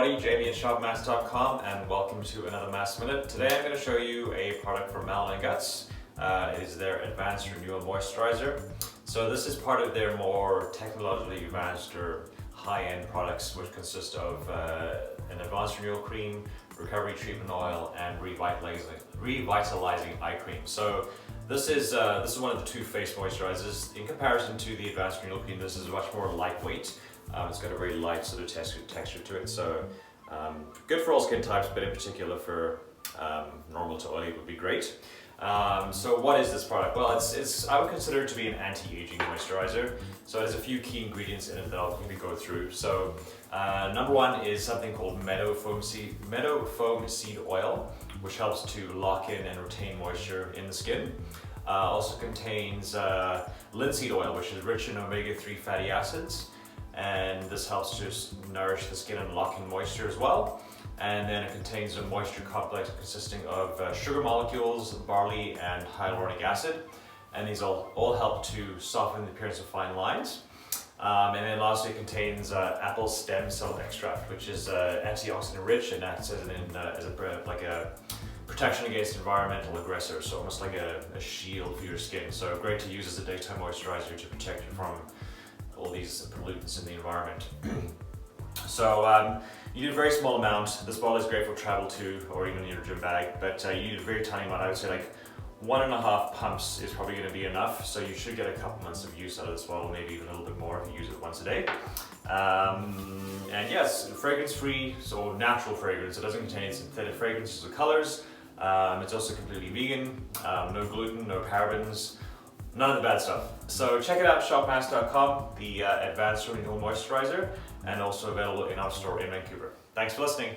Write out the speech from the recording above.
everybody, Jamie at shopmasc.com, and welcome to another MASC Minute. Today I'm going to show you a product from Malin+Goetz. It is their Advanced Renewal Moisturizer. So this is part of their more technologically advanced or high-end products, which consist of an advanced renewal cream, recovery treatment oil, and revitalizing eye cream. So this is one of the two face moisturizers. In comparison to the advanced renewal cream, this is much more lightweight. It's got a very light sort of texture to it, so good for all skin types, but in particular for normal to oily would be great. So what is this product? Well, I would consider it to be an anti-aging moisturizer. So there's a few key ingredients in it that I'll quickly go through. So number one is something called meadow foam seed oil, which helps to lock in and retain moisture in the skin. Also contains linseed oil, which is rich in omega-3 fatty acids, and this helps to nourish the skin and lock in moisture as well. And then it contains a moisture complex consisting of sugar molecules, barley, and hyaluronic acid. And these all help to soften the appearance of fine lines. And then lastly, it contains apple stem cell extract, which is antioxidant rich and acts as a protection against environmental aggressors, so almost like a shield for your skin. So great to use as a daytime moisturizer to protect you from all these pollutants in the environment. So you need a very small amount. This bottle is great for travel too, or even in your gym bag, but you need a very tiny amount. I would say like 1.5 pumps is probably going to be enough, so you should get a couple months of use out of this bottle, maybe even a little bit more if you use it once a day. And yes, fragrance-free, so natural fragrance. It doesn't contain any synthetic fragrances or colors. It's also completely vegan, no gluten, no parabens, none of the bad stuff. So check it out, shopmasc.com, the Advanced Renewal Moisturizer, and also available in our store in Vancouver. Thanks for listening.